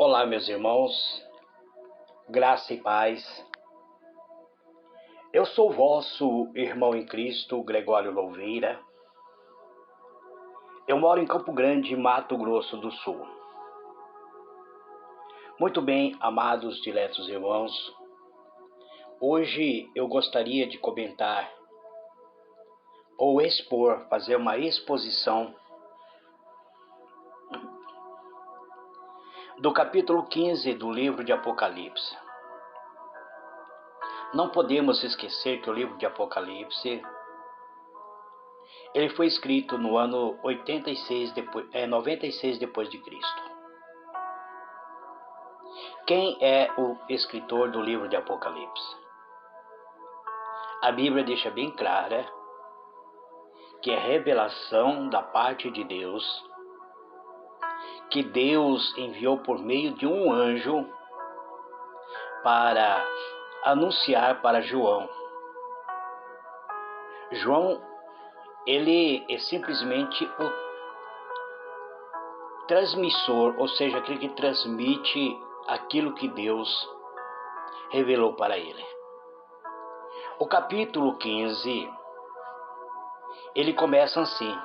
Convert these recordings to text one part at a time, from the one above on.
Olá, meus irmãos, graça e paz. Eu sou vosso irmão em Cristo, Gregório Louveira. Eu moro em Campo Grande, Mato Grosso do Sul. Muito bem, amados, diletos irmãos, hoje eu gostaria de comentar ou fazer uma exposição do capítulo 15 do livro de Apocalipse. Não podemos esquecer que o livro de Apocalipse ele foi escrito no ano 96 depois de Cristo. Quem é o escritor do livro de Apocalipse? A Bíblia deixa bem clara que é revelação da parte de Deus, que Deus enviou por meio de um anjo para anunciar para João. João, ele é simplesmente o transmissor, ou seja, aquele que transmite aquilo que Deus revelou para ele. O capítulo 15, ele começa assim: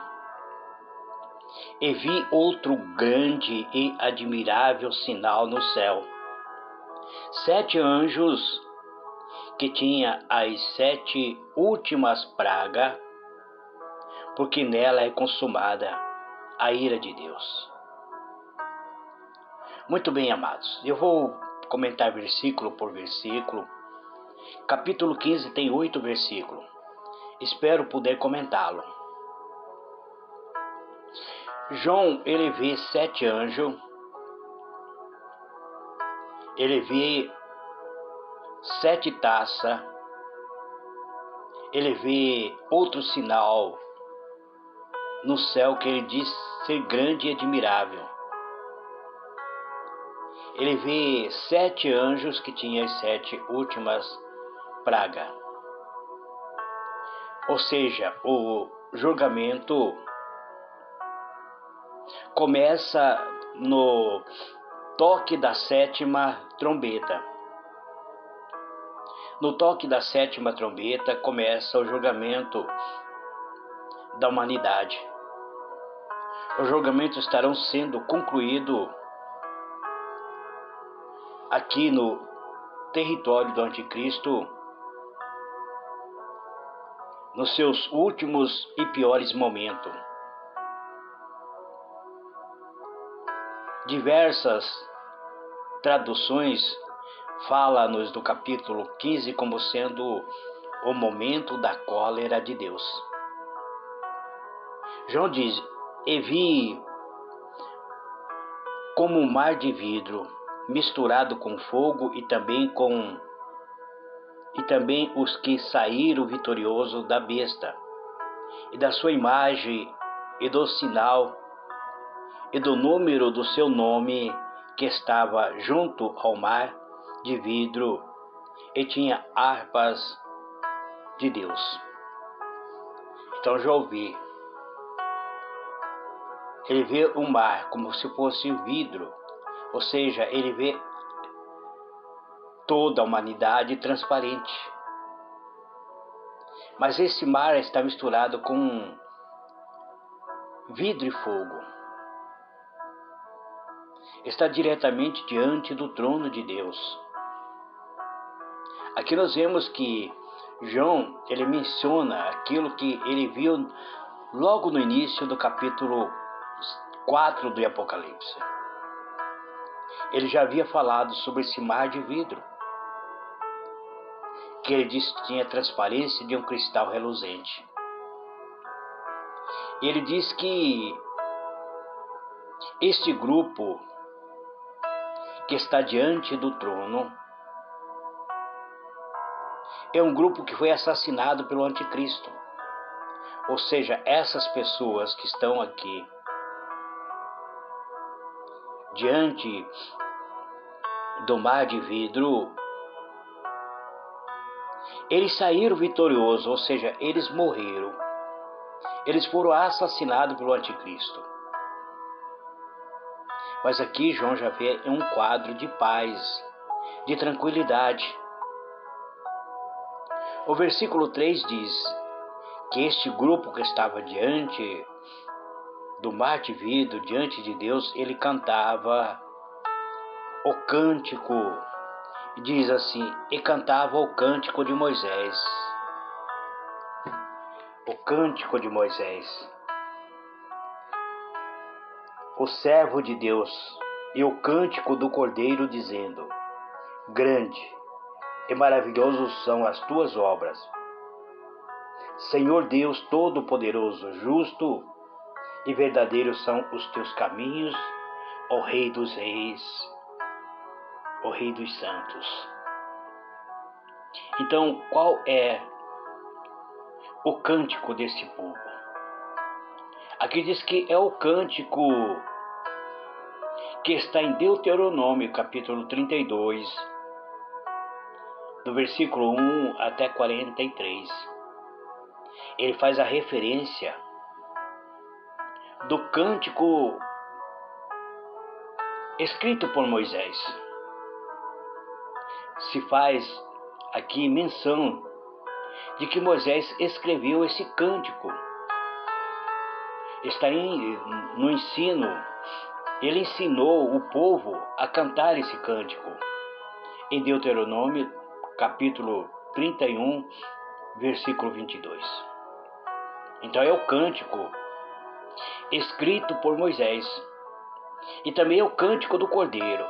E vi outro grande e admirável sinal no céu. 7 anjos que tinha as 7 últimas pragas, porque nela é consumada a ira de Deus. Muito bem, amados, eu vou comentar versículo por versículo. Capítulo 15 tem 8 versículos. Espero poder comentá-lo. João, ele vê 7 anjos. Ele vê 7 taças. Ele vê outro sinal no céu que ele diz ser grande e admirável. Ele vê 7 anjos que tinham as 7 últimas pragas. Ou seja, o julgamento começa no toque da 7ª trombeta. No toque da 7ª trombeta começa o julgamento da humanidade. Os julgamentos estarão sendo concluídos aqui no território do Anticristo, nos seus últimos e piores momentos. Diversas traduções falam-nos do capítulo 15 como sendo o momento da cólera de Deus. João diz: E vi como um mar de vidro misturado com fogo e também os que saíram vitoriosos da besta e da sua imagem e do sinal e do número do seu nome, que estava junto ao mar de vidro e tinha harpas de Deus. Então já ouvi. Ele vê o mar como se fosse vidro, ou seja, ele vê toda a humanidade transparente. Mas esse mar está misturado com vidro e fogo. Está diretamente diante do trono de Deus. Aqui nós vemos que João, ele menciona aquilo que ele viu logo no início do capítulo 4 do Apocalipse. Ele já havia falado sobre esse mar de vidro, que ele disse que tinha transparência de um cristal reluzente. E ele diz que este grupo que está diante do trono é um grupo que foi assassinado pelo Anticristo. Ou seja, essas pessoas que estão aqui diante do mar de vidro, eles saíram vitoriosos, ou seja, eles morreram. Eles foram assassinados pelo Anticristo. Mas aqui João já vê um quadro de paz, de tranquilidade. O versículo 3 diz que este grupo que estava diante do mar de vidro, diante de Deus, ele cantava o cântico, diz assim, e cantava o cântico de Moisés. O cântico de Moisés, o servo de Deus, e o cântico do Cordeiro, dizendo: grande e maravilhosos são as tuas obras, Senhor Deus Todo-Poderoso, justo e verdadeiros são os teus caminhos, ó Rei dos Reis, ó Rei dos Santos. Então, qual é o cântico desse povo? Aqui diz que é o cântico que está em Deuteronômio, capítulo 32, do versículo 1 até 43. Ele faz a referência do cântico escrito por Moisés. Se faz aqui menção de que Moisés escreveu esse cântico. Está no ensino, ele ensinou o povo a cantar esse cântico. Em Deuteronômio, capítulo 31, versículo 22. Então é o cântico escrito por Moisés. E também é o cântico do Cordeiro.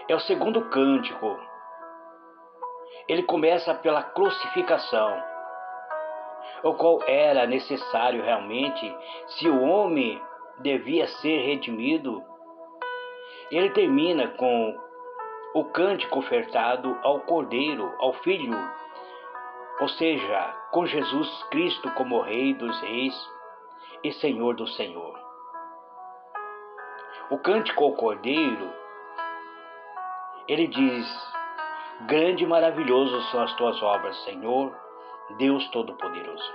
É o segundo cântico. Ele começa pela crucificação, o qual era necessário realmente, se o homem devia ser redimido. Ele termina com o cântico ofertado ao Cordeiro, ao Filho, ou seja, com Jesus Cristo como Rei dos Reis e Senhor do Senhor. O cântico ao Cordeiro, ele diz: grande e maravilhoso são as tuas obras, Senhor, Deus Todo-Poderoso.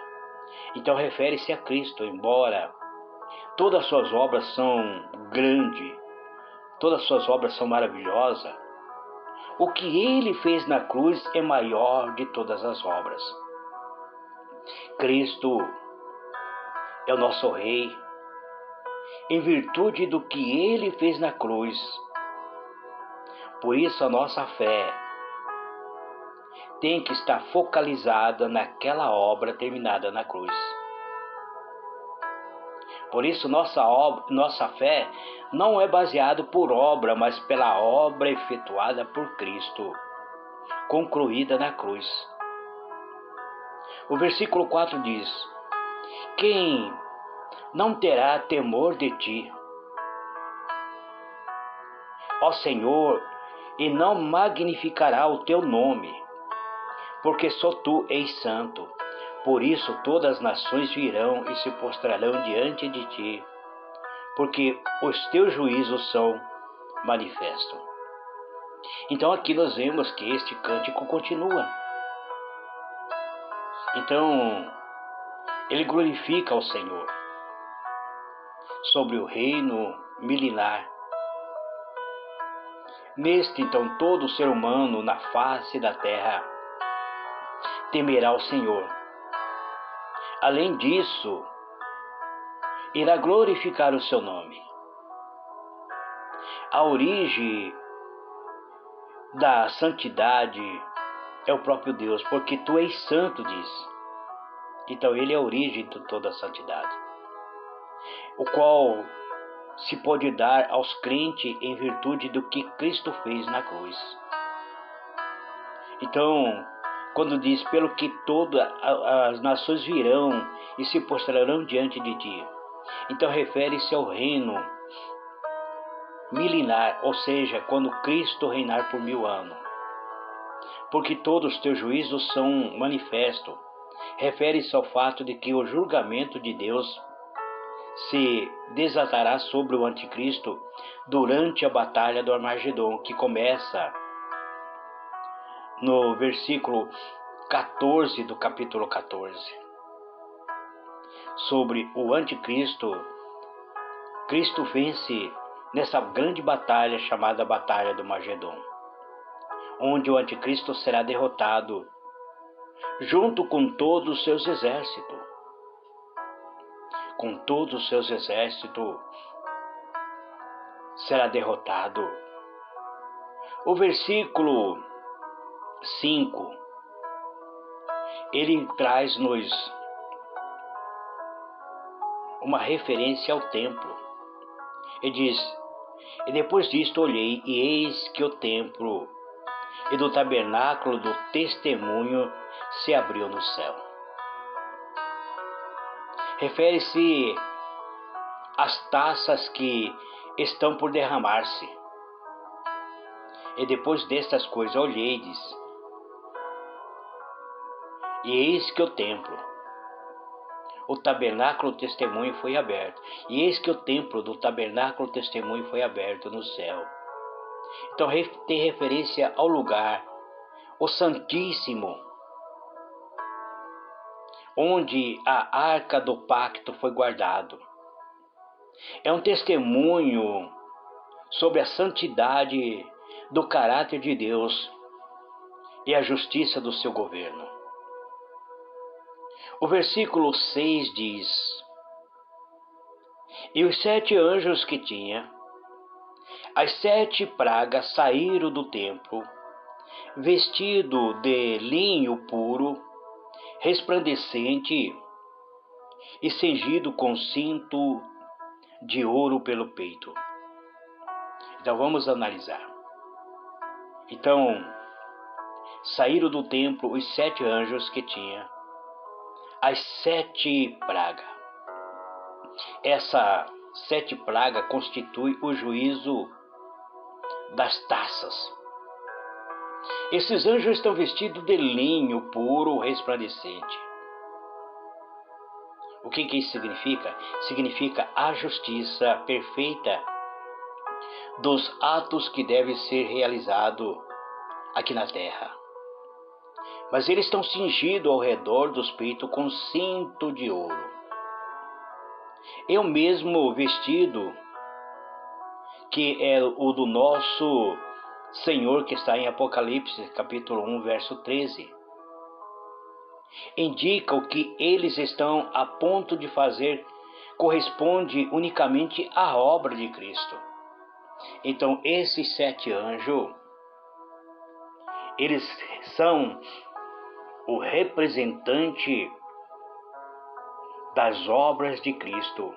Então refere-se a Cristo, embora todas as suas obras são grandes, todas as suas obras são maravilhosas, o que ele fez na cruz é maior de todas as obras. Cristo é o nosso Rei, em virtude do que ele fez na cruz. Por isso a nossa fé tem que estar focalizada naquela obra terminada na cruz. Por isso nossa fé não é baseada por obra, mas pela obra efetuada por Cristo, concluída na cruz. O versículo 4 diz: quem não terá temor de ti, ó Senhor, e não magnificará o teu nome, porque só tu és santo. Por isso todas as nações virão e se prostrarão diante de ti, porque os teus juízos são manifestos. Então aqui nós vemos que este cântico continua. Então, ele glorifica ao Senhor sobre o reino milenar. Neste, então, todo ser humano na face da terra temerá o Senhor. Além disso, irá glorificar o seu nome. A origem da santidade é o próprio Deus, porque tu és santo, diz. Então ele é a origem de toda a santidade, o qual se pode dar aos crentes em virtude do que Cristo fez na cruz. Então, quando diz, pelo que todas as nações virão e se prostrarão diante de ti, então refere-se ao reino milenar, ou seja, quando Cristo reinar por 1000 anos. Porque todos os teus juízos são manifestos. Refere-se ao fato de que o julgamento de Deus se desatará sobre o anticristo durante a batalha do Armagedon, que começa no versículo 14 do capítulo 14. Sobre o anticristo Cristo vence nessa grande batalha chamada Batalha do Magedon, onde o anticristo será derrotado junto com todos os seus exércitos. Com todos os seus exércitos será derrotado. O versículo 5, ele traz-nos uma referência ao templo. Ele diz: e depois disto olhei, e eis que o templo e do tabernáculo do testemunho se abriu no céu. Refere-se às taças que estão por derramar-se. E depois destas coisas olhei, e eis que o templo, o tabernáculo do testemunho foi aberto. E eis que o templo do tabernáculo do testemunho foi aberto no céu. Então tem referência ao lugar, o Santíssimo, onde a arca do pacto foi guardado. É um testemunho sobre a santidade do caráter de Deus e a justiça do seu governo. O versículo 6 diz: e os 7 anjos que tinha, as 7 pragas saíram do templo, vestido de linho puro, resplandecente e cingido com cinto de ouro pelo peito. Então vamos analisar. Então, saíram do templo os 7 anjos que tinha, as 7 pragas. Essa 7 pragas constitui o juízo das taças. Esses anjos estão vestidos de linho puro, resplandecente. O que isso significa? Significa a justiça perfeita dos atos que devem ser realizados aqui na terra. Mas eles estão cingidos ao redor dos peitos com cinto de ouro. É o mesmo vestido que é o do nosso Senhor, que está em Apocalipse, capítulo 1, verso 13. Indica o que eles estão a ponto de fazer corresponde unicamente à obra de Cristo. Então, esses 7 anjos, eles são o representante das obras de Cristo.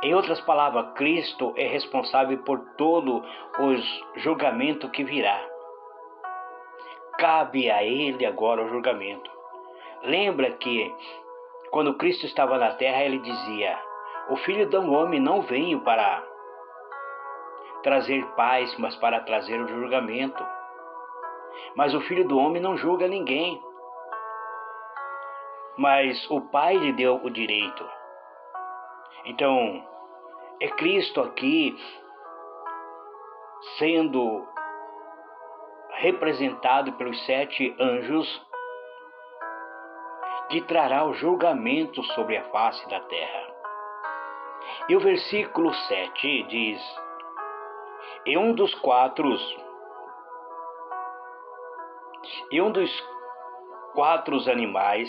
Em outras palavras, Cristo é responsável por todo o julgamento que virá. Cabe a Ele agora o julgamento. Lembra que quando Cristo estava na terra, Ele dizia: o Filho do Homem não veio para trazer paz, mas para trazer o julgamento. Mas o Filho do Homem não julga ninguém. Mas o Pai lhe deu o direito. Então, é Cristo aqui sendo representado pelos 7 anjos que trará o julgamento sobre a face da terra. E o versículo 7 diz: e um dos 4 animais,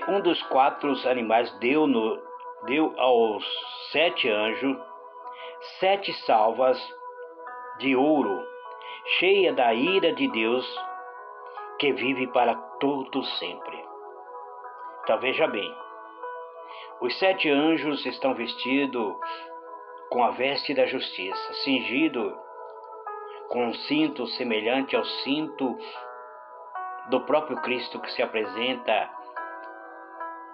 um dos 4 animais deu aos 7 anjos 7 salvas de ouro, cheia da ira de Deus, que vive para todo sempre. Então veja bem, os 7 anjos estão vestidos com a veste da justiça, cingido com um cinto semelhante ao cinto do próprio Cristo, que se apresenta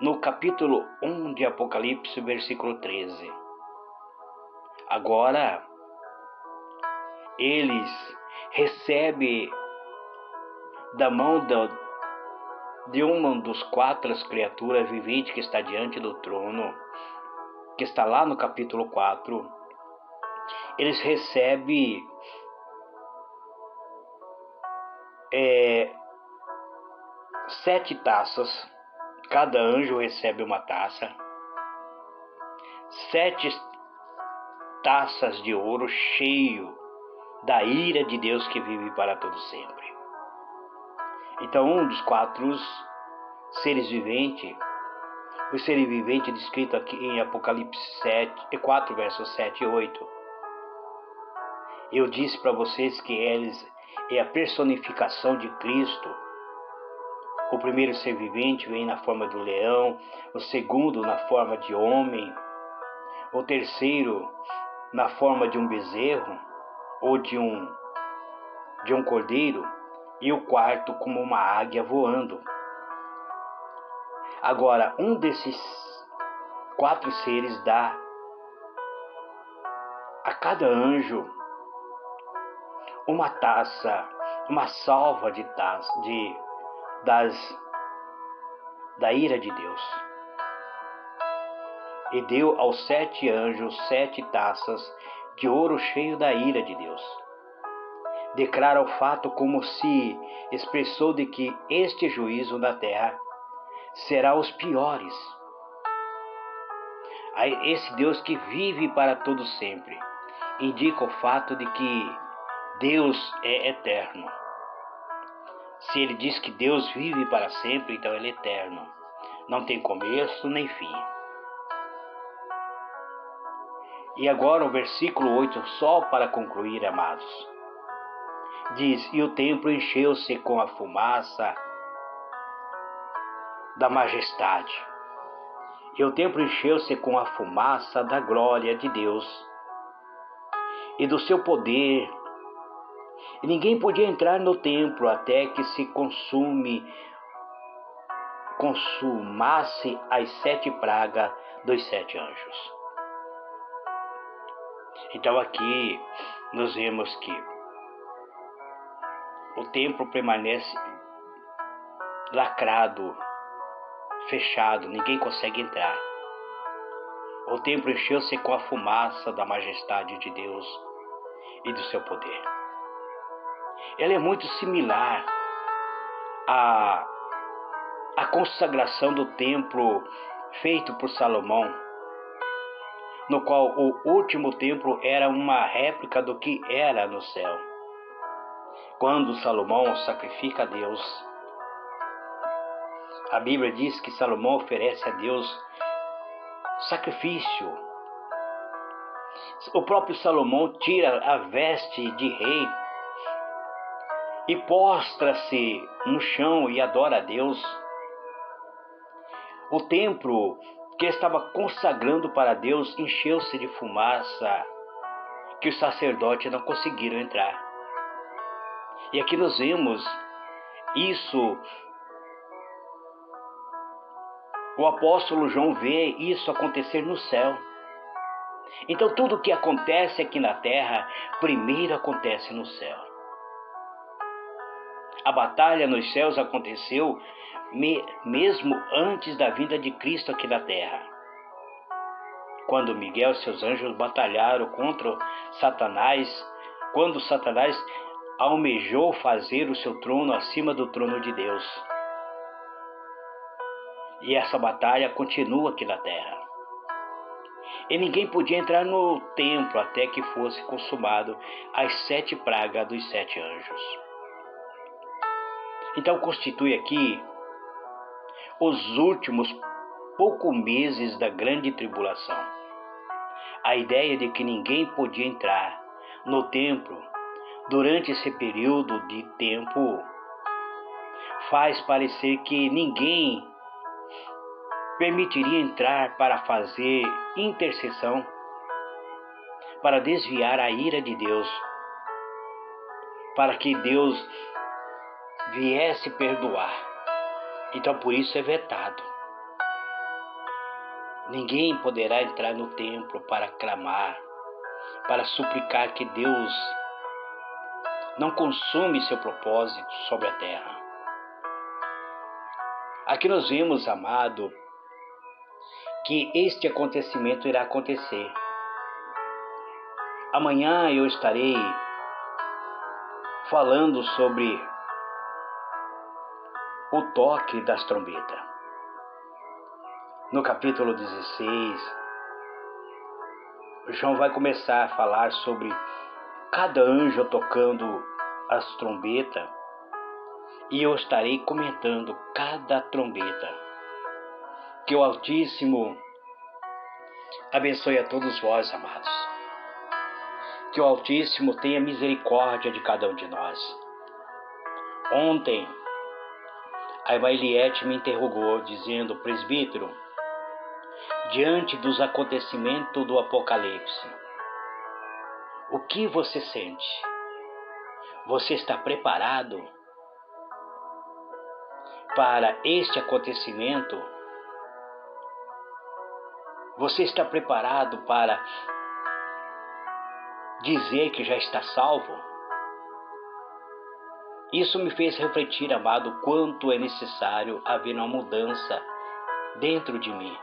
no capítulo 1 de Apocalipse, versículo 13. Agora, eles recebem da mão de uma dos 4 criaturas viventes que está diante do trono, que está lá no capítulo 4, eles recebem 7 taças Cada anjo recebe uma taça, 7 taças de ouro cheio da ira de Deus que vive para todo sempre. Então um dos 4 seres viventes, o ser vivente descrito aqui em Apocalipse 4, versos 7 e 8, eu disse para vocês que eles é a personificação de Cristo. O primeiro ser vivente vem na forma do leão, o segundo na forma de homem, o terceiro na forma de um bezerro ou de um cordeiro, e o quarto como uma águia voando. Agora, um desses 4 seres dá a cada anjo uma taça, uma salva de taças da ira de Deus. E deu aos 7 anjos 7 taças de ouro cheio da ira de Deus. Declara o fato como se expressou de que este juízo na terra será os piores. Esse Deus que vive para todo sempre indica o fato de que Deus é eterno. Se ele diz que Deus vive para sempre, então ele é eterno. Não tem começo nem fim. E agora o versículo 8, só para concluir, amados. Diz: e o templo encheu-se com a fumaça da majestade. E o templo encheu-se com a fumaça da glória de Deus e do seu poder. E ninguém podia entrar no templo até que se consumasse as 7 pragas dos 7 anjos. Então aqui nós vemos que o templo permanece lacrado, fechado, ninguém consegue entrar. O templo encheu-se com a fumaça da majestade de Deus e do seu poder. Ela é muito similar à consagração do templo feito por Salomão, no qual o último templo era uma réplica do que era no céu. Quando Salomão sacrifica a Deus, a Bíblia diz que Salomão oferece a Deus sacrifício. O próprio Salomão tira a veste de rei e prostra-se no chão e adora a Deus. O templo que estava consagrando para Deus encheu-se de fumaça que os sacerdotes não conseguiram entrar. E aqui nós vemos isso. O apóstolo João vê isso acontecer no céu. Então tudo o que acontece aqui na terra, primeiro acontece no céu. A batalha nos céus aconteceu mesmo antes da vinda de Cristo aqui na terra. Quando Miguel e seus anjos batalharam contra Satanás, quando Satanás almejou fazer o seu trono acima do trono de Deus. E essa batalha continua aqui na terra. E ninguém podia entrar no templo até que fosse consumado as 7 pragas dos 7 anjos. Então constitui aqui os últimos poucos meses da grande tribulação. A ideia de que ninguém podia entrar no templo durante esse período de tempo faz parecer que ninguém permitiria entrar para fazer intercessão, para desviar a ira de Deus, para que Deus viesse perdoar. Então por isso é vetado. Ninguém poderá entrar no templo para clamar, para suplicar que Deus não consume seu propósito sobre a terra. Aqui nós vemos, amado, que este acontecimento irá acontecer. Amanhã eu estarei falando sobre o toque das trombetas. no capítulo 16, João vai começar a falar sobre cada anjo tocando as trombetas, e eu estarei comentando cada trombeta. Que o Altíssimo abençoe a todos vós, amados. Que o Altíssimo tenha misericórdia de cada um de nós. Ontem, a Eliette me interrogou, dizendo: presbítero, diante dos acontecimentos do Apocalipse, o que você sente? Você está preparado para este acontecimento? Você está preparado para dizer que já está salvo? Isso me fez refletir, amado, quanto é necessário haver uma mudança dentro de mim.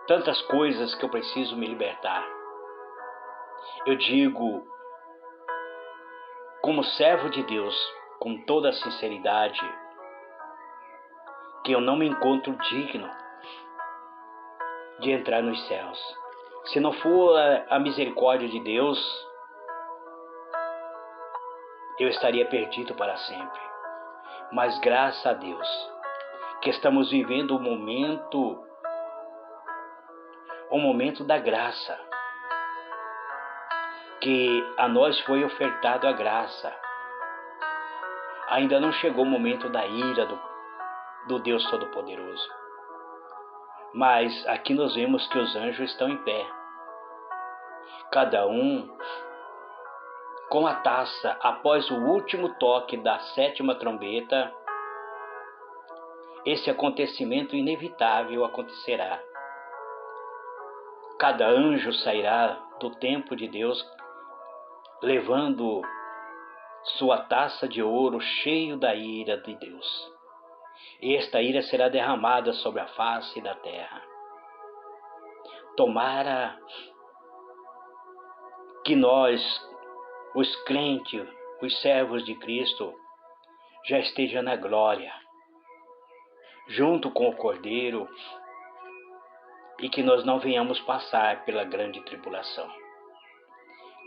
Tantas coisas que eu preciso me libertar. Eu digo, como servo de Deus, com toda a sinceridade, que eu não me encontro digno de entrar nos céus. Se não for a misericórdia de Deus, eu estaria perdido para sempre. Mas graças a Deus, que estamos vivendo o momento da graça, que a nós foi ofertado a graça. Ainda não chegou o momento da ira do Deus Todo-Poderoso. Mas aqui nós vemos que os anjos estão em pé, cada um com a taça. Após o último toque da 7ª trombeta, esse acontecimento inevitável acontecerá. Cada anjo sairá do templo de Deus levando sua taça de ouro cheio da ira de Deus. E esta ira será derramada sobre a face da terra. Tomara que nós, os crentes, os servos de Cristo, já esteja na glória, junto com o Cordeiro, e que nós não venhamos passar pela grande tribulação.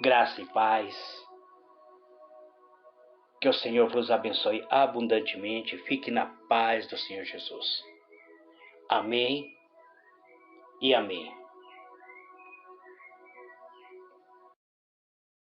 Graça e paz. Que o Senhor vos abençoe abundantemente. Fique na paz do Senhor Jesus. Amém e amém.